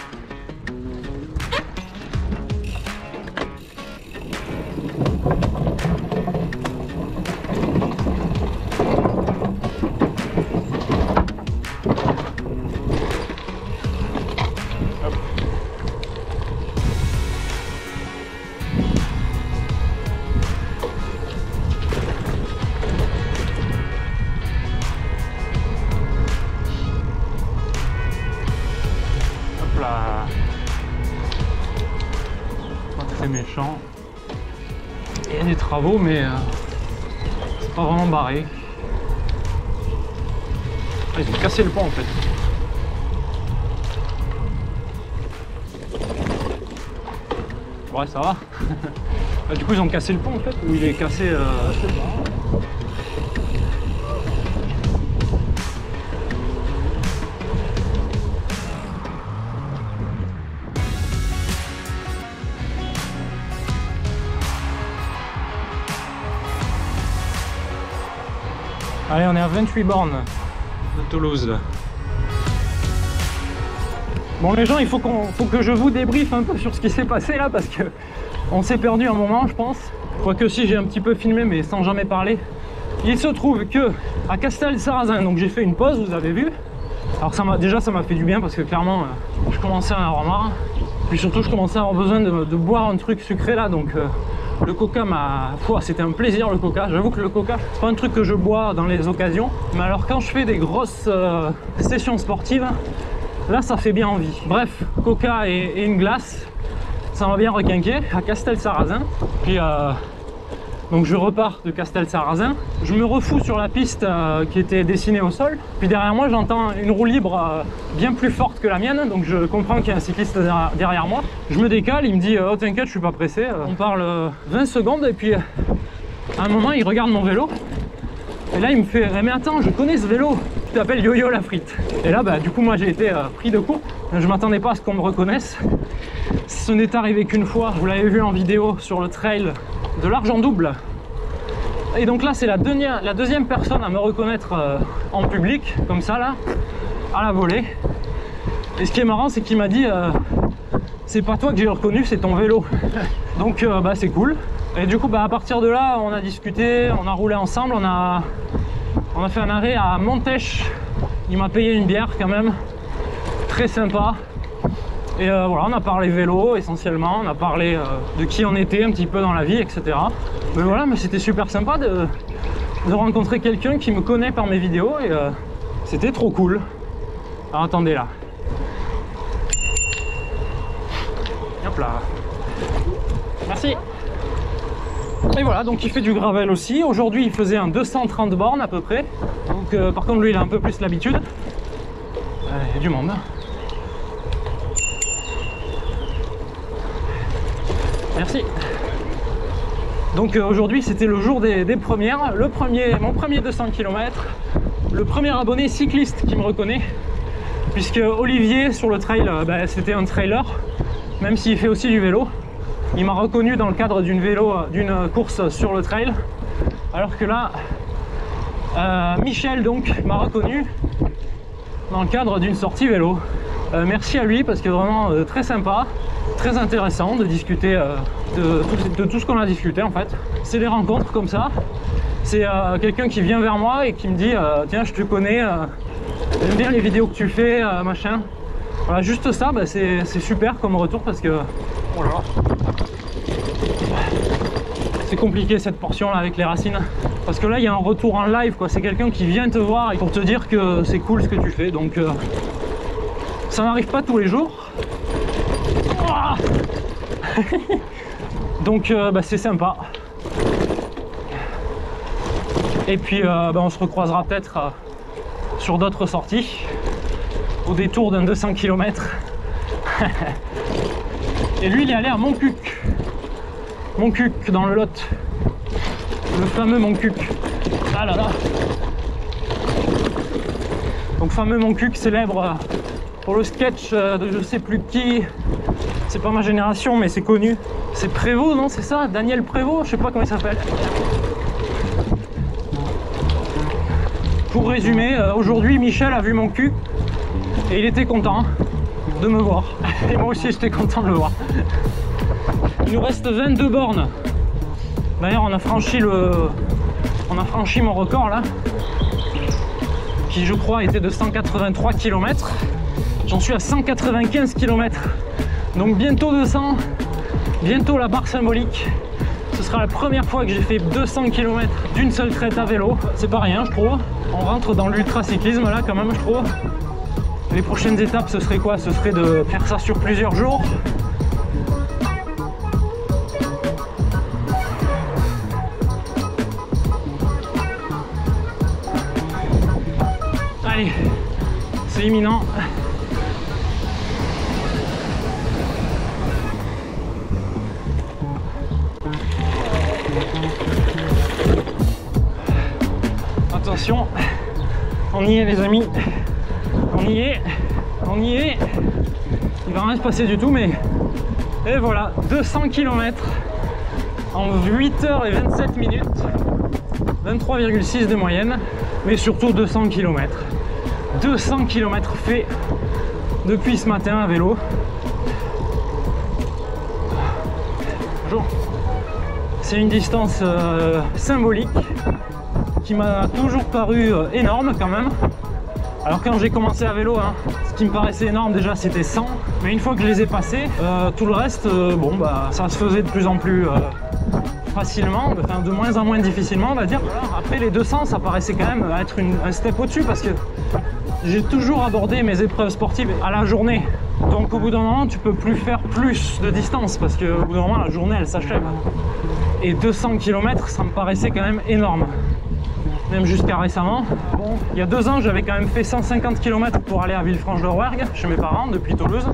Speaker 2: Très méchant. Il y a des travaux, mais c'est pas vraiment barré. Ah, ils ont cassé le pont en fait. Ouais, ça va. Bah, du coup, ils ont cassé le pont en fait, ou il est cassé. Allez, on est à 28 bornes de Toulouse là. Bon les gens, il faut que je vous débriefe un peu sur ce qui s'est passé là parce que on s'est perdu un moment je pense. Quoique si j'ai un petit peu filmé mais sans jamais parler. Il se trouve que à Castel-Sarrazin, donc j'ai fait une pause, vous avez vu. Alors ça m'a fait du bien parce que clairement je commençais à en avoir marre. Puis surtout je commençais à avoir besoin de boire un truc sucré là, donc le coca c'était un plaisir le coca. J'avoue que le coca, c'est pas un truc que je bois dans les occasions. Mais alors quand je fais des grosses sessions sportives, là ça fait bien envie. Bref, coca et une glace, ça m'a bien requinqué à Castel-Sarrazin. Puis donc je repars de Castel-Sarrazin. Je me refous sur la piste qui était dessinée au sol. Puis derrière moi j'entends une roue libre bien plus forte que la mienne. Donc je comprends qu'il y a un cycliste derrière moi. Je me décale, il me dit oh t'inquiète je suis pas pressé. On parle 20 secondes et puis à un moment il regarde mon vélo. Et là il me fait mais attends je connais ce vélo. Tu t'appelles Yo-Yo la frite. Et là bah du coup moi j'ai été pris de court. Je m'attendais pas à ce qu'on me reconnaisse. Ce n'est arrivé qu'une fois. Vous l'avez vu en vidéo sur le trail de l'Argent Double. Et donc là c'est la deuxième personne à me reconnaître en public comme ça là à la volée. Et ce qui est marrant c'est qu'il m'a dit c'est pas toi que j'ai reconnu, c'est ton vélo. Donc bah c'est cool. Et du coup bah à partir de là on a discuté, on a roulé ensemble, on a fait un arrêt à Montèche. Il m'a payé une bière quand même, très sympa. Et voilà, on a parlé vélo essentiellement, on a parlé de qui on était un petit peu dans la vie, etc. Mais voilà, mais c'était super sympa de rencontrer quelqu'un qui me connaît par mes vidéos et c'était trop cool. Alors attendez là. Hop là. Merci. Et voilà, donc il fait du gravel aussi. Aujourd'hui, il faisait un 230 bornes à peu près. Donc par contre, lui, il a un peu plus l'habitude. Il y a du monde. Merci. Donc aujourd'hui c'était le jour des premières, mon premier 200 km, le premier abonné cycliste qui me reconnaît, puisque Olivier sur le trail, c'était un trailer, même s'il fait aussi du vélo. Il m'a reconnu dans le cadre d'une course sur le trail, alors que là, Michel donc m'a reconnu dans le cadre d'une sortie vélo. Merci à lui parce que vraiment très sympa, très intéressant de discuter de tout ce qu'on a discuté en fait. C'est des rencontres comme ça. C'est quelqu'un qui vient vers moi et qui me dit tiens je te connais, j'aime bien les vidéos que tu fais, machin. Voilà, juste ça, c'est super comme retour parce que oh là là, c'est compliqué cette portion là avec les racines. Parce que là il y a un retour en live quoi, c'est quelqu'un qui vient te voir pour te dire que c'est cool ce que tu fais. Donc ça n'arrive pas tous les jours. Donc c'est sympa. Et puis on se recroisera peut-être sur d'autres sorties, au détour d'un 200 km. Et lui, il est allé à Montcuq. Montcuq, dans le Lot. Le fameux Montcuq. Ah là là. Donc fameux Montcuq, célèbre pour le sketch de je sais plus qui. C'est pas ma génération, mais c'est connu. C'est Prévost, non? C'est ça? Daniel Prévost? Je sais pas comment il s'appelle. Pour résumer, aujourd'hui, Michel a vu mon cul et il était content de me voir. Et moi aussi, j'étais content de le voir. Il nous reste 22 bornes. D'ailleurs, on a franchi mon record là, qui je crois était de 183 km. J'en suis à 195 km. Donc bientôt 200, bientôt la barre symbolique. Ce sera la première fois que j'ai fait 200 km d'une seule traite à vélo. C'est pas rien, je trouve. On rentre dans l'ultracyclisme là quand même, je trouve. Les prochaines étapes, ce serait quoi? Ce serait de faire ça sur plusieurs jours. Allez, c'est imminent. Attention, on y est les amis, on y est, on y est. Il va rien se passer du tout, mais et voilà, 200 km en 8h27 minutes, 23,6 de moyenne, mais surtout 200 km. 200 km fait depuis ce matin à vélo. Bonjour. C'est une distance symbolique qui m'a toujours paru énorme quand même. Alors quand j'ai commencé à vélo, ce qui me paraissait énorme déjà c'était 100, mais une fois que je les ai passés, tout le reste, bon bah ça se faisait de plus en plus facilement, enfin de moins en moins difficilement on va dire. Après les 200 ça paraissait quand même être un step au-dessus parce que j'ai toujours abordé mes épreuves sportives à la journée. Donc au bout d'un moment tu peux plus faire plus de distance parce qu'au bout d'un moment la journée elle s'achève. Et 200 km ça me paraissait quand même énorme. Même jusqu'à récemment. Bon, il y a 2 ans, j'avais quand même fait 150 km pour aller à Villefranche-de-Rouergue, chez mes parents, depuis Toulouse.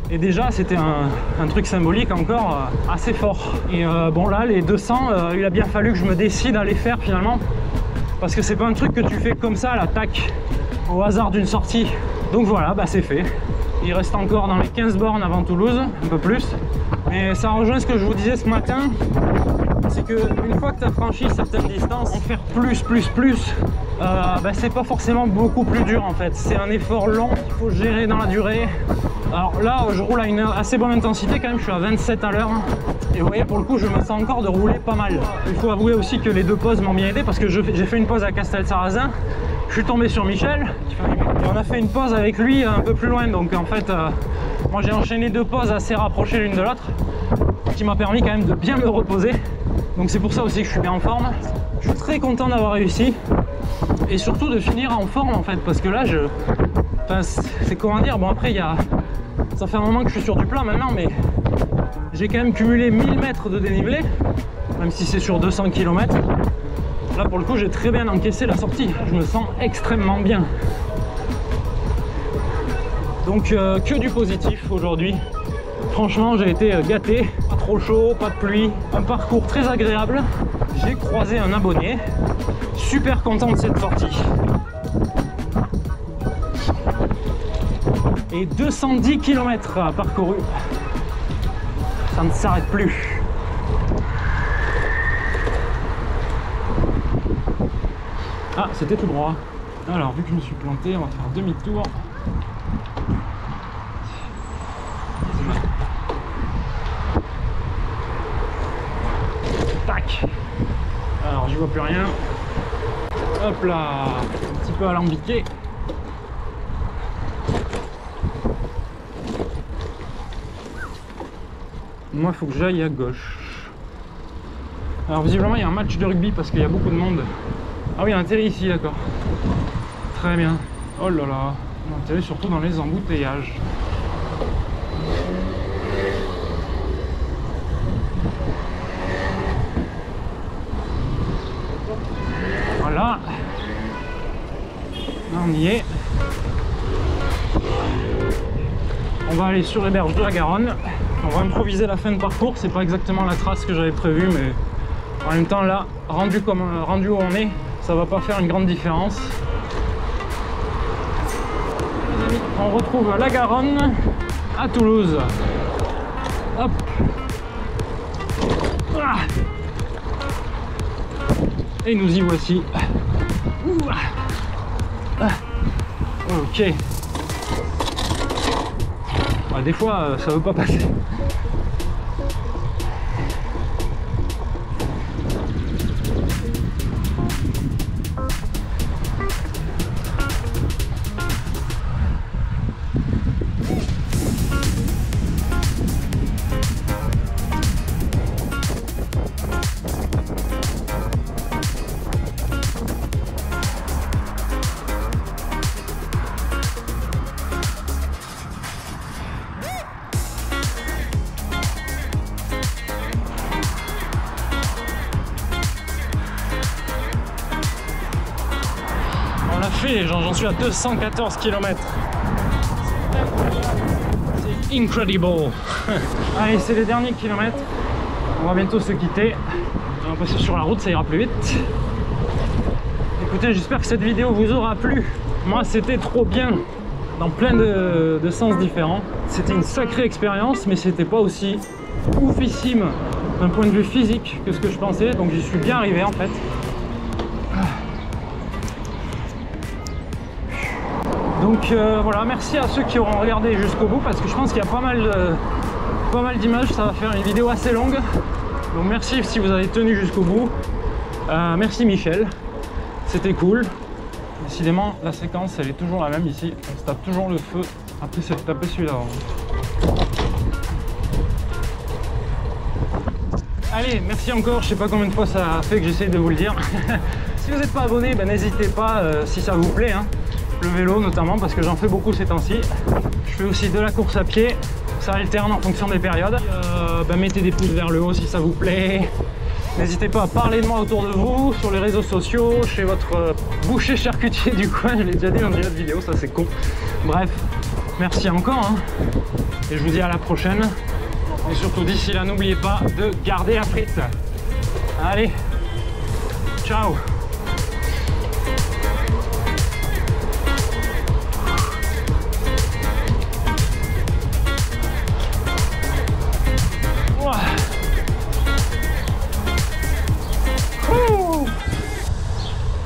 Speaker 2: Et déjà, c'était un truc symbolique encore assez fort. Et bon, là, les 200, il a bien fallu que je me décide à les faire finalement. Parce que c'est pas un truc que tu fais comme ça, là, tac, au hasard d'une sortie. Donc voilà, bah c'est fait. Il reste encore dans les 15 bornes avant Toulouse, un peu plus. Mais ça rejoint ce que je vous disais ce matin. C'est qu'une fois que tu as franchi certaines distances, en faire plus, c'est pas forcément beaucoup plus dur en fait. C'est un effort long qu'il faut gérer dans la durée. Alors là, je roule à une assez bonne intensité quand même, je suis à 27 à l'heure. Et vous voyez, pour le coup, je me sens encore de rouler pas mal. Il faut avouer aussi que les 2 pauses m'ont bien aidé parce que j'ai fait une pause à Castel-Sarrazin. Je suis tombé sur Michel et on a fait une pause avec lui un peu plus loin. Donc en fait, moi j'ai enchaîné 2 pauses assez rapprochées l'une de l'autre, qui m'a permis quand même de bien me reposer. Donc c'est pour ça aussi que je suis bien en forme. Je suis très content d'avoir réussi et surtout de finir en forme en fait, parce que là c'est comment dire, bon après ça fait un moment que je suis sur du plat maintenant, mais j'ai quand même cumulé 1000 mètres de dénivelé, même si c'est sur 200 km. Là pour le coup j'ai très bien encaissé la sortie, je me sens extrêmement bien. Donc que du positif aujourd'hui. Franchement j'ai été gâté, pas trop chaud, pas de pluie, un parcours très agréable. J'ai croisé un abonné, super content de cette sortie. Et 210 km à parcouru, ça ne s'arrête plus. Ah, c'était tout droit. Alors, vu que je me suis planté, on va faire demi-tour. Tac. Alors, j'y vois plus rien. Hop là, un petit peu alambiqué. Moi, il faut que j'aille à gauche. Alors, visiblement, il y a un match de rugby parce qu'il y a beaucoup de monde. Ah oui, on atterrit ici, d'accord. Très bien. Oh là là, on atterrit surtout dans les embouteillages. Voilà. Là, on y est. On va aller sur les berges de la Garonne. On va improviser la fin de parcours. C'est pas exactement la trace que j'avais prévue, mais en même temps là, rendu où on est, ça va pas faire une grande différence. Les amis, on retrouve la Garonne à Toulouse. Hop. Ah. Et nous y voici. Ah. Ok. Ah, des fois, ça veut pas passer. J'en suis à 214 km. C'est incredible. Allez, c'est les derniers kilomètres. On va bientôt se quitter. On va passer sur la route, ça ira plus vite. Écoutez, j'espère que cette vidéo vous aura plu. Moi, c'était trop bien dans plein de sens différents. C'était une sacrée expérience, mais c'était pas aussi oufissime d'un point de vue physique que ce que je pensais. Donc j'y suis bien arrivé en fait. Donc voilà, merci à ceux qui auront regardé jusqu'au bout parce que je pense qu'il y a pas mal d'images, ça va faire une vidéo assez longue. Donc merci si vous avez tenu jusqu'au bout. Merci Michel, c'était cool. Décidément, la séquence elle est toujours la même ici, on se tape toujours le feu après s'être tapé celui-là. Allez, merci encore, je sais pas combien de fois ça a fait que j'essaye de vous le dire. Si vous n'êtes pas abonné, ben, n'hésitez pas si ça vous plaît. Hein. Le vélo notamment parce que j'en fais beaucoup ces temps-ci. Je fais aussi de la course à pied, ça alterne en fonction des périodes. Mettez des pouces vers le haut si ça vous plaît. N'hésitez pas à parler de moi autour de vous, sur les réseaux sociaux, chez votre boucher charcutier du coin, je l'ai déjà dit dans une autre vidéo, ça c'est con. Bref, merci encore hein. Et je vous dis à la prochaine. Et surtout d'ici là, n'oubliez pas de garder la frite. Allez, ciao.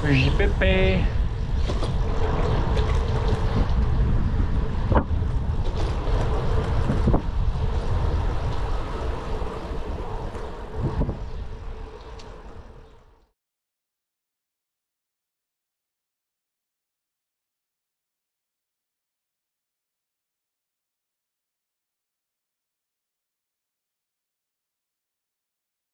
Speaker 2: JPP